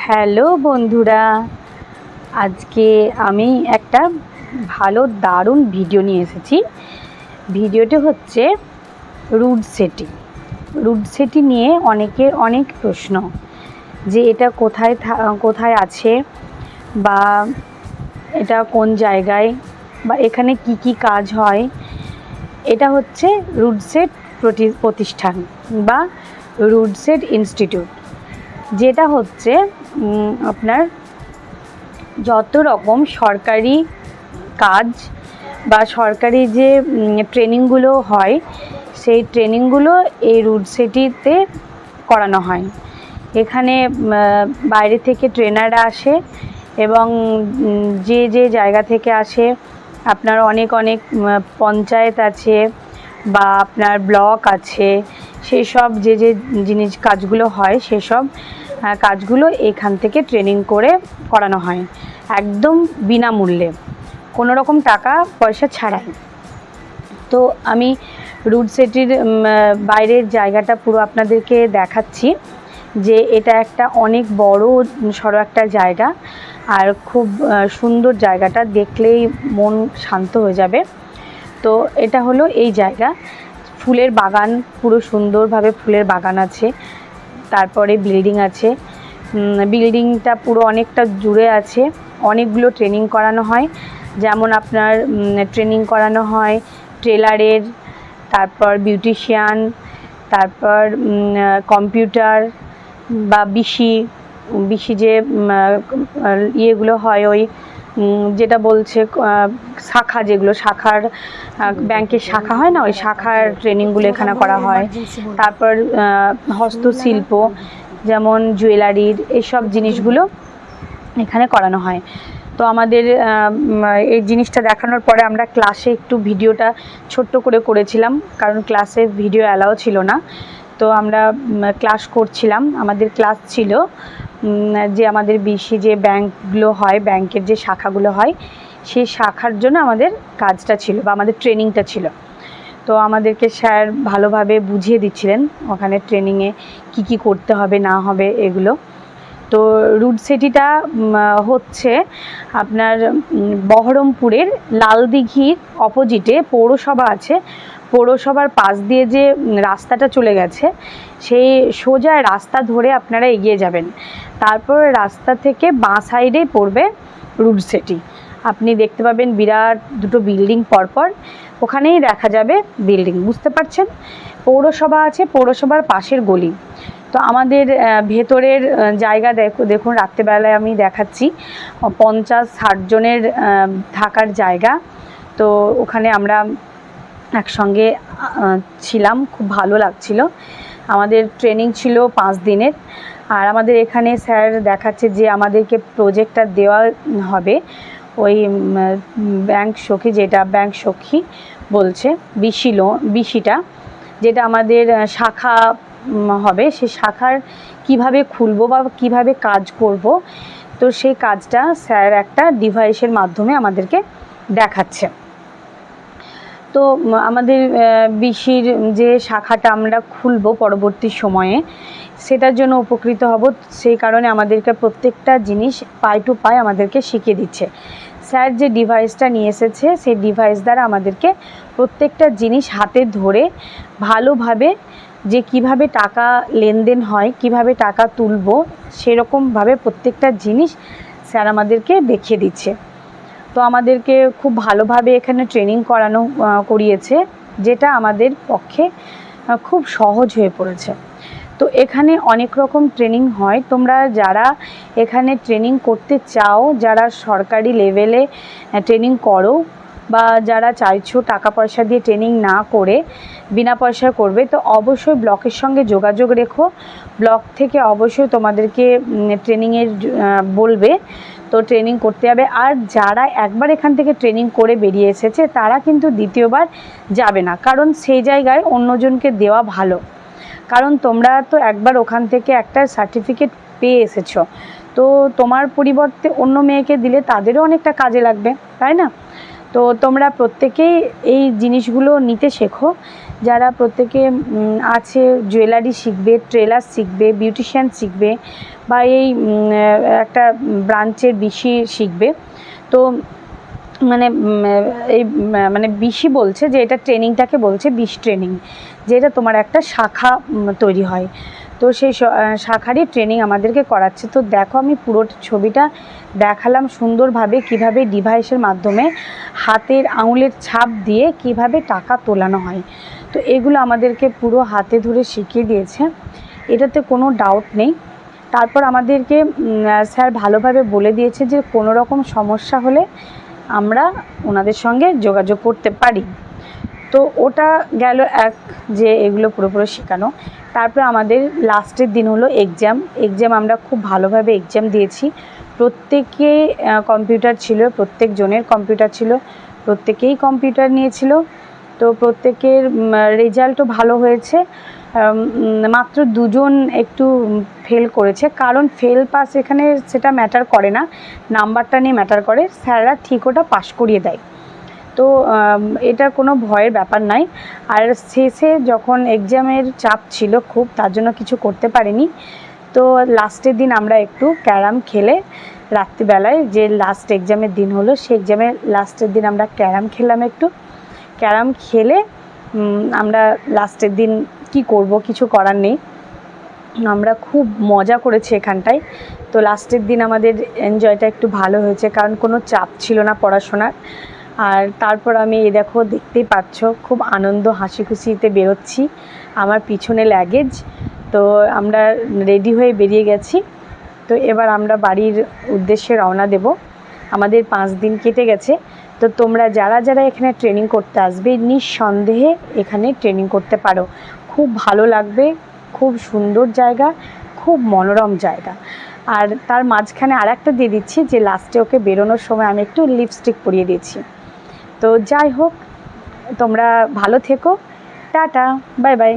Hello বন্ধুরা, আজকে আমি একটা ভালো দারুণ ভিডিও নিয়ে এসেছি। ভিডিওটি হচ্ছে রুট সেটিং। রুট সেটিং নিয়ে অনেকের অনেক প্রশ্ন যে এটা কোথায় আছে, বা এটা কোন জায়গায়, বা এখানে কি কি কাজ হয়। এটা হচ্ছে রুটসেট প্রতিষ্ঠান বা রুটসেট ইনস্টিটিউট, যেটা হচ্ছে আপনার যত রকম সরকারি কাজ বা সরকারি যে ট্রেনিংগুলো হয়, সেই ট্রেনিংগুলো এই রুটসেটিতে করানো হয়। এখানে বাইরে থেকে ট্রেনাররা আসে এবং যে জায়গা থেকে আসে, আপনার অনেক পঞ্চায়েত আছে বা আপনার ব্লক আছে, সেই সব যে কাজগুলো হয়, সেসব কাজগুলো এখান থেকে ট্রেনিং করে করানো হয় একদম বিনামূল্যে, কোনো রকম টাকা পয়সা ছাড়াই। তো আমি রুটসেটির বাইরের জায়গাটা পুরো আপনাদেরকে দেখাচ্ছি, যে এটা একটা অনেক বড় সড়ো একটা জায়গা, আর খুব সুন্দর জায়গাটা, দেখলেই মন শান্ত হয়ে যাবে। তো এটা হলো এই জায়গা, ফুলের বাগান, পুরো সুন্দরভাবে ফুলের বাগান আছে, তারপরে বিল্ডিং আছে, বিল্ডিংটা পুরো অনেকটা জুড়ে আছে। অনেকগুলো ট্রেনিং করানো হয়, যেমন আপনার ট্রেনিং করানো হয় টেলারের, তারপর বিউটিশিয়ান, তারপর কম্পিউটার বা বিশি যে ইয়েগুলো হয়, ওই যেটা বলছে শাখা, যেগুলো শাখার ব্যাংকের শাখা হয় না, ওই শাখার ট্রেনিংগুলো এখানে করা হয়। তারপর হস্তশিল্প, যেমন জুয়েলারির, এইসব জিনিসগুলো এখানে করানো হয়। তো আমাদের এই জিনিসটা দেখানোর পরে আমরা ক্লাসে একটু ভিডিওটা ছোট্ট করে করেছিলাম, কারণ ক্লাসে ভিডিও অ্যালাও ছিল না। তো আমরা ক্লাস করছিলাম, আমাদের ক্লাস ছিল যে আমাদের বিশি যে ব্যাংকগুলো হয়, ব্যাংকের যে শাখাগুলো হয়, সেই শাখার জন্য আমাদের কাজটা ছিল বা আমাদের ট্রেনিংটা ছিল। তো আমাদেরকে স্যার ভালোভাবে বুঝিয়ে দিচ্ছিলেন ওখানে ট্রেনিংয়ে কি কি করতে হবে না হবে এগুলো। তো রুটসেটিটা হচ্ছে আপনার বহরমপুরের লালদিঘির অপোজিটে পৌরসভা আছে, পৌরসভার পাশ দিয়ে যে রাস্তাটা চলে গেছে, সেই সোজা রাস্তা ধরে আপনারা এগিয়ে যাবেন। তারপর রাস্তা থেকে বাঁ সাইডেই পড়বে রুটসেটি। আপনি দেখতে পাবেন বিরাট দুটো বিল্ডিং পরপর, ওখানেই দেখা যাবে বিল্ডিং, বুঝতে পারছেন? পৌরসভা আছে, পৌরসভার পাশের গলি। তো আমাদের ভেতরের জায়গা দেখুন, রাত্রেবেলায় আমি দেখাচ্ছি, 50-60 জনের থাকার জায়গা। তো ওখানে আমরা একসঙ্গে ছিলাম, খুব ভালো লাগছিল। আমাদের ট্রেনিং ছিল 5 দিনের। আর আমাদের এখানে স্যার দেখাচ্ছে যে আমাদেরকে প্রজেক্টটা দেওয়া হবে ওই ব্যাংক সখী, যেটা ব্যাংক সখী বলছে, বিশিটা, যেটা আমাদের শাখা হবে, সেই শাখার কিভাবে খুলবো বা কিভাবে কাজ করব। তো সেই কাজটা স্যার একটা ডিভাইসের মাধ্যমে আমাদেরকে দেখাচ্ছে। তো আমাদের বিশির যে শাখাটা আমরা খুলব পরবর্তী সময়ে, সেটার জন্য উপকৃত হব, সেই কারণে আমাদেরকে প্রত্যেকটা জিনিস পাই টু পাই আমাদেরকে শিখিয়ে দিচ্ছে। স্যার যে ডিভাইসটা নিয়ে এসেছে, সেই ডিভাইস দ্বারা আমাদেরকে প্রত্যেকটা জিনিস হাতে ধরে ভালোভাবে, যে কিভাবে টাকা লেনদেন হয়, কিভাবে টাকা তুলব, সেরকমভাবে প্রত্যেকটা জিনিস স্যার আমাদেরকে দেখিয়ে দিচ্ছে। তো আমাদেরকে খুব ভালোভাবে এখানে ট্রেনিং করিয়েছে, যেটা আমাদের পক্ষে খুব সহজ হয়ে পড়েছে। তো এখানে অনেক রকম ট্রেনিং হয়। তোমরা যারা এখানে ট্রেনিং করতে চাও, যারা সরকারি লেভেলে ট্রেনিং করো, বা যারা চাইছো টাকা পয়সা দিয়ে ট্রেনিং না করে বিনা পয়সায় করবে, তো অবশ্যই ব্লকের সঙ্গে যোগাযোগ রেখো। ব্লক থেকে অবশ্যই তোমাদেরকে ট্রেনিংয়ের বলবে, তো ট্রেনিং করতে হবে। আর যারা একবার এখান থেকে ট্রেনিং করে বেরিয়ে এসেছে, তারা কিন্তু দ্বিতীয়বার যাবে না, কারণ সেই জায়গায় অন্যজনকে দেওয়া ভালো। কারণ তোমরা তো একবার ওখান থেকে একটা সার্টিফিকেট পেয়ে এসেছো, তো তোমার পরিবর্তে অন্য মেয়েকে দিলে তাদেরও অনেকটা কাজে লাগবে, তাই না? তো তোমরা প্রত্যেকেই এই জিনিসগুলো নিতে শেখো, যারা প্রত্যেকে আছে জুয়েলারি শিখবে, ট্রেলার শিখবে, বিউটিশিয়ান শিখবে, বা এই একটা ব্রাঞ্চের বিশি শিখবে। তো মানে এই মানে বিশি বলছে যে এটা ট্রেনিংটাকে বলছে বিশ ট্রেনিং, যেটা তোমার একটা শাখা তৈরি হয়। তো সেই শাখারই ট্রেনিং আমাদেরকে করাচ্ছে। তো দেখো আমি পুরো ছবিটা দেখালাম সুন্দরভাবে, কিভাবে ডিভাইসের মাধ্যমে হাতের আঙুলের ছাপ দিয়ে কিভাবে টাকা তোলানো হয়। তো এগুলো আমাদেরকে পুরো হাতে ধরে শিখিয়ে দিয়েছে, এটাতে কোনো ডাউট নেই। তারপর আমাদেরকে স্যার ভালোভাবে বলে দিয়েছে যে কোনো রকম সমস্যা হলে আমরা ওনাদের সঙ্গে যোগাযোগ করতে পারি। তো ওটা গেল এক, যে এগুলো পুরোপুরি শেখানো। তারপরে আমাদের লাস্টের দিন হলো এক্সাম। আমরা খুব ভালোভাবে এক্সাম দিয়েছি। প্রত্যেকে কম্পিউটার ছিল, প্রত্যেকজনের কম্পিউটার ছিল, প্রত্যেকেই কম্পিউটার নিয়েছিল। তো প্রত্যেকের রেজাল্টও ভালো হয়েছে। মাত্র 2 জন একটু ফেল করেছে, কারণ ফেল পাস এখানে সেটা ম্যাটার করে না, নাম্বারটা নিয়ে ম্যাটার করে, স্যাররা ঠিক ওটা পাস করিয়ে দেয়। তো এটা কোনো ভয়ের ব্যাপার নাই। আর শেষে যখন এক্সামের চাপ ছিল খুব, তার জন্য কিছু করতে পারিনি। তো লাস্টের দিন আমরা একটু ক্যারাম খেলে, রাত্রিবেলায় যে লাস্ট এক্সামের দিন হলো, সেই এক্সামের লাস্টের দিন আমরা ক্যারাম খেলাম। একটু ক্যারাম খেলে আমরা লাস্টের দিন কি করব, কিছু করার নেই, আমরা খুব মজা করেছি এখানটায়। তো লাস্টের দিন আমাদের এনজয়টা একটু ভালো হয়েছে, কারণ কোনো চাপ ছিল না পড়াশোনার। আর তারপর আমি এই দেখো, দেখতেই পাচ্ছ খুব আনন্দ হাসি খুশিতে বেরোচ্ছি, আমার পিছনে লাগেজ। তো আমরা রেডি হয়ে বেরিয়ে গেছি। তো এবার আমরা বাড়ির উদ্দেশ্যে রওনা দেব। আমাদের 5 দিন কেটে গেছে। তো তোমরা যারা যারা এখানে ট্রেনিং করতে আসবে, নিঃসন্দেহে এখানে ট্রেনিং করতে পারো, খুব ভালো লাগবে, খুব সুন্দর জায়গা, খুব মনোরম জায়গা। আর তার মাঝখানে আর একটা দিয়ে দিচ্ছি, যে লাস্টে ওকে বেরোনোর সময় আমি একটু লিপস্টিক পরিয়ে দিয়েছি। তো যাই হোক, তোমরা ভালো থেকো, টাটা, বাই বাই।